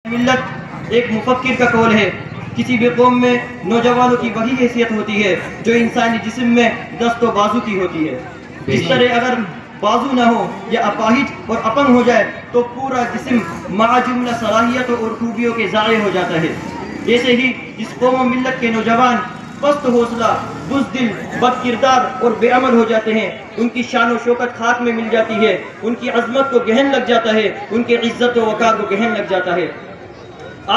ملت ایک مفکر کا قول ہے، کسی بھی قوم میں نوجوانوں کی وہی حیثیت ہوتی ہے جو انسانی جسم میں دست و بازو کی ہوتی ہے۔ جس طرح اگر بازو نہ ہو یا اپاہج اور اپنگ ہو جائے تو پورا جسم مع جملہ صلاحیتوں اور خوبیوں کے ضائع ہو جاتا ہے۔ ایسے ہی جس قوم و ملت کے نوجوان پست حوصلہ، بزدل، بد کردار اور بے عمل ہو جاتے ہیں، ان کی شان و شوکت خاک میں مل جاتی ہے، ان کی عظمت کو گہن لگ جاتا ہے، ان کی عزت و وقار کو گہن لگ جاتا ہے۔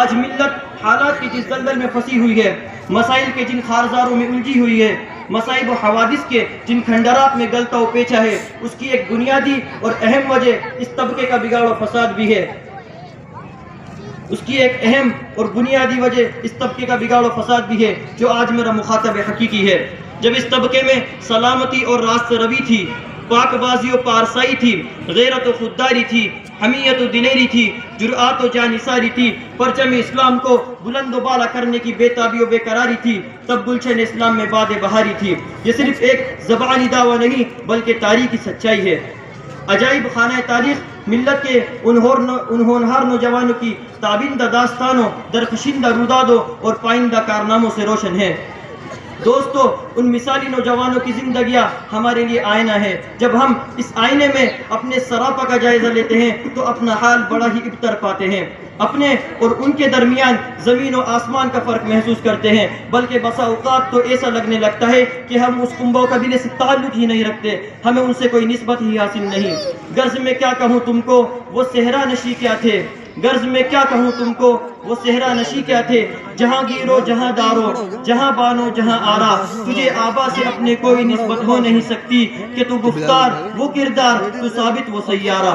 آج ملت حالات کی جس دلدل میں پھنسی ہوئی ہے، مسائل کے جن خارزاروں میں الجھی ہوئی ہے، مصائب و حوادث کے جن کھنڈرات میں گلتا و پیچا ہے، اس کی ایک بنیادی اور اہم وجہ اس طبقے کا بگاڑ و فساد بھی ہے۔ اس کی ایک اہم اور بنیادی وجہ اس طبقے کا بگاڑ و فساد بھی ہے جو آج میرا مخاطب حقیقی ہے۔ جب اس طبقے میں سلامتی اور راست روی تھی، پاک بازی و پارسائی تھی، غیرت و خودداری تھی، حمیت و دلیری تھی، جرأت و جانثاری تھی، پرچم اسلام کو بلند و بالا کرنے کی بے تابی و بے قراری تھی، تب گلشن اسلام میں باد بہاری تھی۔ یہ صرف ایک زبانی دعویٰ نہیں بلکہ تاریخی سچائی ہے۔ عجائب خانہ تاریخ ملت کے ان ہونہار نوجوانوں کی تابندہ داستانوں، درخشندہ رودادوں اور پائندہ کارناموں سے روشن ہے۔ دوستو، ان مثالی نوجوانوں کی زندگیاں ہمارے لیے آئینہ ہے۔ جب ہم اس آئینے میں اپنے سراپا کا جائزہ لیتے ہیں تو اپنا حال بڑا ہی ابتر پاتے ہیں، اپنے اور ان کے درمیان زمین و آسمان کا فرق محسوس کرتے ہیں، بلکہ بسا اوقات تو ایسا لگنے لگتا ہے کہ ہم اس کنبہ و قبیلے سے تعلق ہی نہیں رکھتے، ہمیں ان سے کوئی نسبت ہی حاصل نہیں۔ غرض میں کیا کہوں تم کو وہ صحرا نشی کیا تھے، غرض میں کیا کہوں تم کو وہ صحرا نشی کیا تھے، جہاں گیرو جہاں دارو، جہاں بانو جہاں آرا، تجھے آبا سے اپنے کوئی نسبت ہو نہیں سکتی، کہ تو گفتار وہ کردار تو ثابت وہ سیارہ۔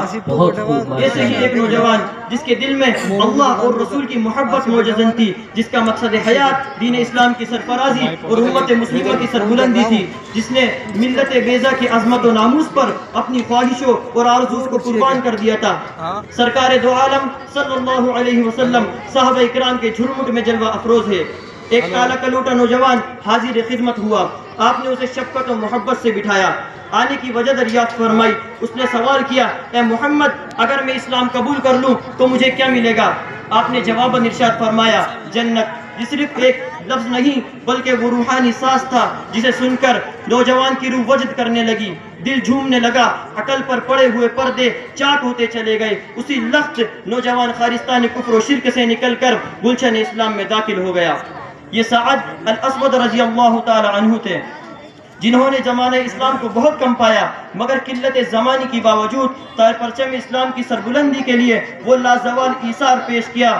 ایسے ہی ایک نوجوان جس کے دل میں اللہ اور رسول کی محبت موجزن تھی، جس کا مقصد حیات دین اسلام کی سرفرازی اور امت مسلمہ کی سربلندی تھی، جس نے ملت بیضا کی عظمت و ناموس پر اپنی خواہشوں اور آرزوز کو قربان کر دیا تھا۔ سرکار دو عالم صلی اللہ علیہ وسلم صحابہ اکرام کے جھرمٹ میں جلوہ افروز ہے۔ ایک کالا کلوٹا نوجوان حاضر خدمت ہوا، آپ نے اسے شفقت و محبت سے بٹھایا، آنے کی وجہ دریافت فرمائی۔ اس نے سوال کیا، اے محمد، اگر میں اسلام قبول کر لوں تو مجھے کیا ملے گا؟ آپ نے جواباً ارشاد فرمایا، جنت۔ یہ صرف ایک لفظ نہیں بلکہ وہ روحانی ساز تھا جسے سن کر نوجوان کی روح وجد کرنے لگی، دل جھومنے لگا، عقل پر پڑے ہوئے پردے چاک ہوتے چلے گئے۔ اسی لخت نوجوان خارستان کفر و شرک سے نکل کر گلشن اسلام میں داخل ہو گیا۔ یہ سعد الاسود رضی اللہ تعالی عنہ تھے، جنہوں نے زمانہ اسلام کو بہت کم پایا، مگر قلت زمانے کی باوجود پرچم اسلام کی سربلندی کے لیے وہ لازوال ایثار پیش کیا۔